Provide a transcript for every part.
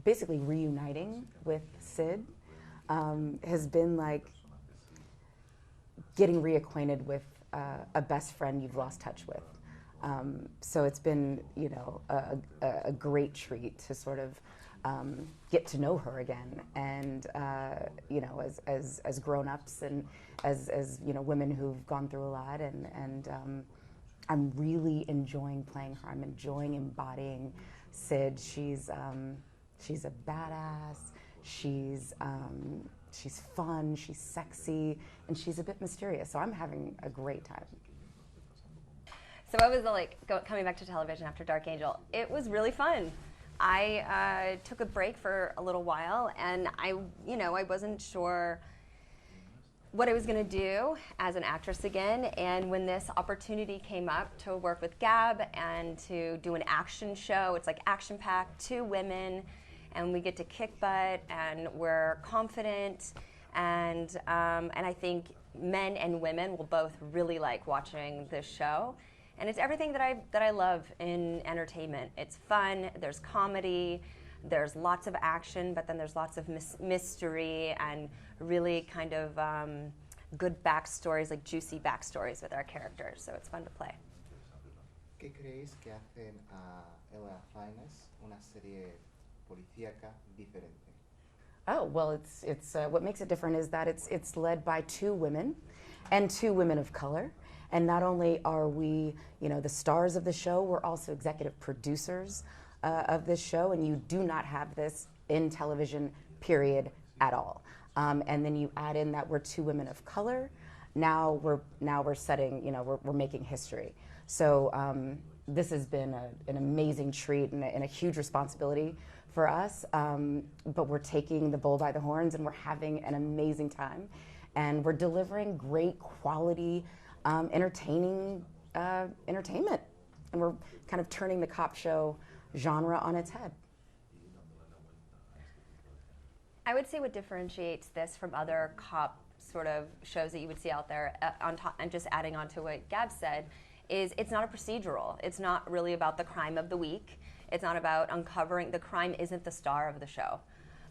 basically reuniting with Sid has been like getting reacquainted with a best friend you've lost touch with. So it's been, you know, a great treat to sort of get to know her again, and you know, as grown-ups and as you know, women who've gone through a lot, and I'm really enjoying playing her. I'm enjoying embodying Sid. She's a badass. She's fun. She's sexy, and she's a bit mysterious. So I'm having a great time. So what was it like coming back to television after Dark Angel? It was really fun. I took a break for a little while, and I wasn't sure what I was going to do as an actress again. And when this opportunity came up to work with Gab and to do an action show, it's like action-packed, 2 women, and we get to kick butt, and we're confident, and I think men and women will both really like watching this show. And it's everything that I love in entertainment. It's fun, there's comedy, there's lots of action, but then there's lots of mystery and really kind of good backstories, like juicy backstories with our characters. So it's fun to play. ¿Qué creéis que hacen a Ella Finest una serie policíaca diferente? Oh, well, it's what makes it different is that it's led by 2 women, and 2 women of color. And not only are we, you know, the stars of the show, we're also executive producers of this show, and you do not have this in television, period, at all. And then you add in that we're 2 women of color. Now we're setting, you know, we're making history. So this has been an amazing treat and a huge responsibility for us. But we're taking the bull by the horns, and we're having an amazing time, and we're delivering great quality. Entertaining entertainment, and we're kind of turning the cop show genre on its head. I would say what differentiates this from other cop sort of shows that you would see out there, on top, and just adding on to what Gab said, is it's not a procedural. It's not really about the crime of the week. It's not about uncovering. The crime isn't the star of the show.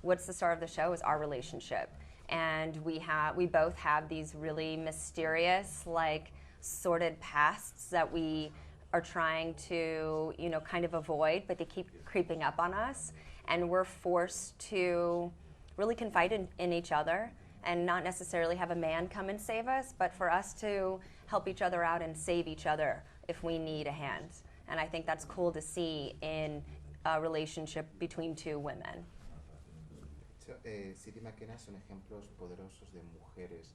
What's the star of the show is our relationship. And we both have these really mysterious, like, sordid pasts that we are trying to, you know, kind of avoid, but they keep creeping up on us. And we're forced to really confide in each other, and not necessarily have a man come and save us, but for us to help each other out and save each other if we need a hand. And I think that's cool to see in a relationship between 2 women. Sid y McKenna son ejemplos poderosos de mujeres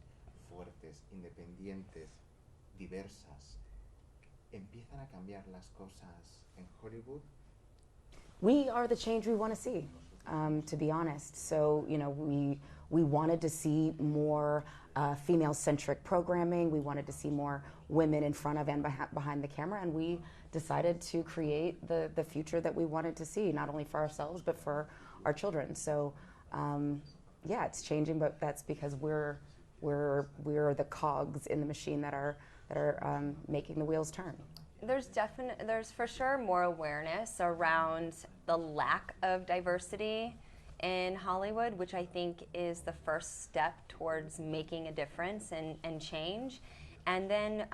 fuertes, independientes, diversas. ¿Empiezan a cambiar las cosas en Hollywood? We are the change we want to see, to be honest. So, you know, we wanted to see more female-centric programming. We wanted to see more women in front of and behind the camera, and we decided to create the future that we wanted to see, not only for ourselves, but for our children. So, yeah, it's changing, but that's because we're the cogs in the machine that are making the wheels turn. There's for sure more awareness around the lack of diversity in Hollywood, which I think is the first step towards making a difference and change. And then,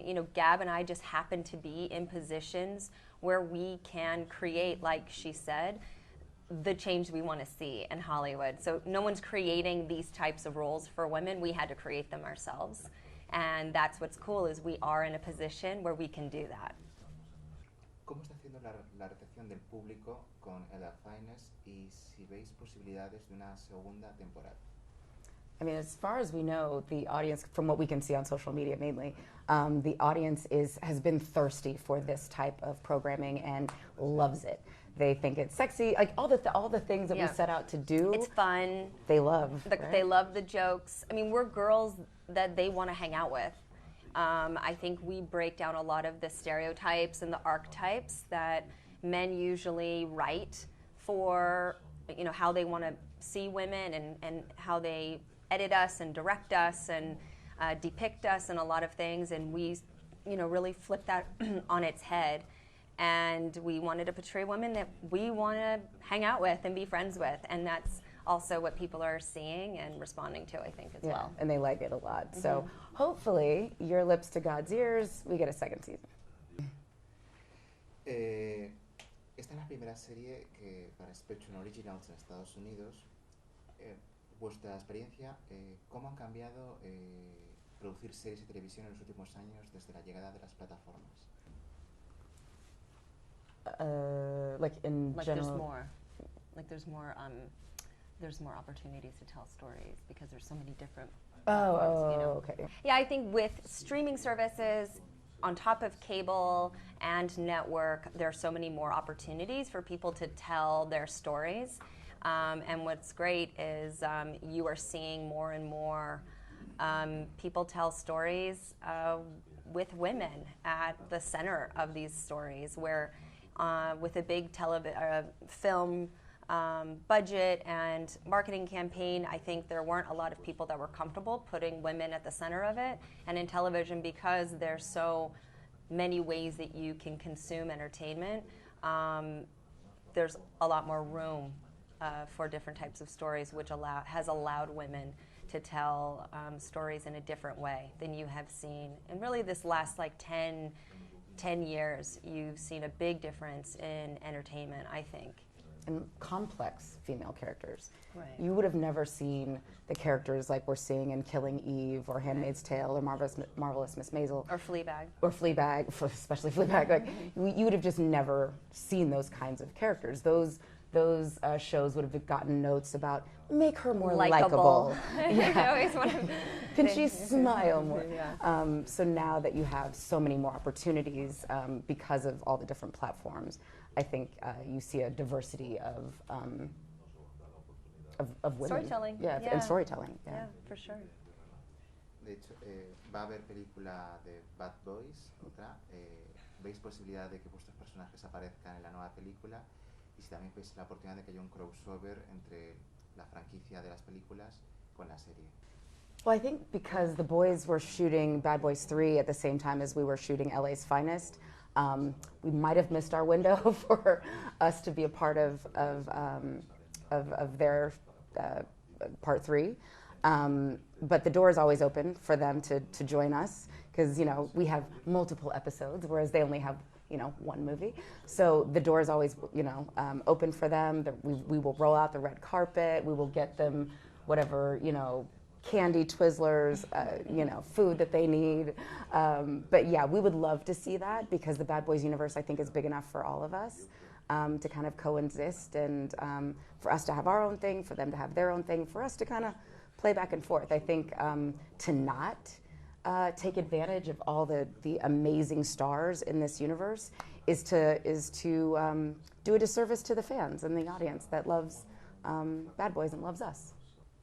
you know, Gab and I just happen to be in positions where we can create, like she said, the change we want to see in Hollywood. So no one's creating these types of roles for women. We had to create them ourselves. And that's what's cool, is we are in a position where we can do that. ¿Cómo está haciendo la recepción del público con Ella Finest, y si veis posibilidades de una segunda temporada? I mean, as far as we know, the audience, from what we can see on social media mainly, the audience has been thirsty for this type of programming and loves it. They think it's sexy, like all the things that we set out to do. It's fun. They love. Right? They love the jokes. I mean, we're girls that they want to hang out with. I think we break down a lot of the stereotypes and the archetypes that men usually write for, you know, how they want to see women, and how they edit us and direct us and depict us in a lot of things. And we, you know, really flip that on its head and we wanted to portray women that we want to hang out with and be friends with, and that's also what people are seeing and responding to, I think, as well. And they like it a lot. So hopefully, Your Lips to God's Ears, we get a second season. Esta es la primera serie que para Spectrum Originals en Estados Unidos. Vuestra experiencia, ¿cómo han cambiado producir series y televisión en los últimos años desde la llegada de las plataformas? Like in Like general. there's more opportunities to tell stories because there's so many different Oh, platforms, you know? okay. Yeah, I think with streaming services on top of cable and network, there are so many more opportunities for people to tell their stories. And what's great is you are seeing more and more people tell stories with women at the center of these stories, where with a big film budget and marketing campaign, I think there weren't a lot of people that were comfortable putting women at the center of it. And in television, because there's so many ways that you can consume entertainment, there's a lot more room for different types of stories, which has allowed women to tell stories in a different way than you have seen. And really this last like 10 years, you've seen a big difference in entertainment, I think. And complex female characters. Right. You would have never seen the characters like we're seeing in Killing Eve or Handmaid's Tale or Marvelous Miss Maisel. Or Fleabag. Or Fleabag, especially Fleabag. Like, you would have just never seen those kinds of characters. Those shows would have gotten notes about make her more likable. I always want to. Can she smile more? Yeah. So now that you have so many more opportunities because of all the different platforms, I think you see a diversity of women. Storytelling. Yeah, Yeah. and storytelling. Yeah. Yeah, for sure. De hecho, va a haber película de Bad Boys, otra. ¿Veis posibilidad de que vuestros personajes aparezcan en la nueva película? Y si también veis la oportunidad de que haya un crossover entre la franquicia de las películas con la serie. Well, I think because the boys were shooting Bad Boys 3 at the same time as we were shooting LA's Finest, we might have missed our window for us to be a part of their part 3. But the door is always open for them to join us because, you know, we have multiple episodes, whereas they only have, you know, one movie. So the door is always, you know, open for them. We will roll out the red carpet. We will get them whatever, you know, candy, Twizzlers, you know, food that they need. But yeah, we would love to see that because the Bad Boys universe, I think, is big enough for all of us to kind of coexist and for us to have our own thing, for them to have their own thing, for us to kind of play back and forth. I think to not take advantage of all the amazing stars in this universe is to do a disservice to the fans and the audience that loves Bad Boys and loves us.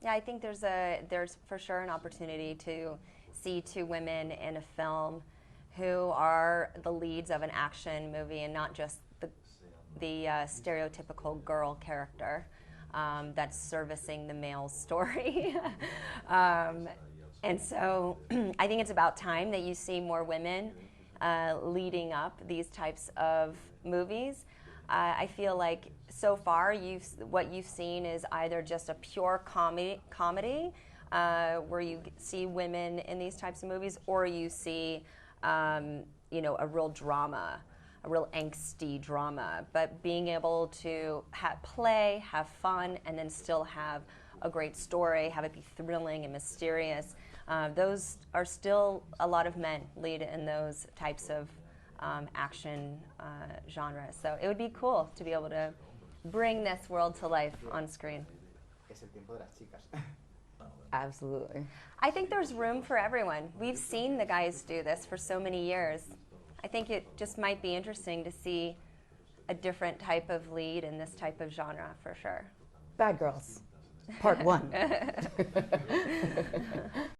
Yeah, I think there's for sure an opportunity to see two women in a film who are the leads of an action movie and not just the stereotypical girl character that's servicing the male story. And so I think it's about time that you see more women leading up these types of movies. I feel like so far what you've seen is either just a pure comedy where you see women in these types of movies, or you see you know, a real drama, a real angsty drama. But being able to play, have fun, and then still have a great story, have it be thrilling and mysterious. Those are still a lot of men lead in those types of action genres. So it would be cool to be able to bring this world to life on screen. Es el tiempo de las chicas. Absolutely. I think there's room for everyone. We've seen the guys do this for so many years. I think it just might be interesting to see a different type of lead in this type of genre for sure. Bad Girls, Part 1.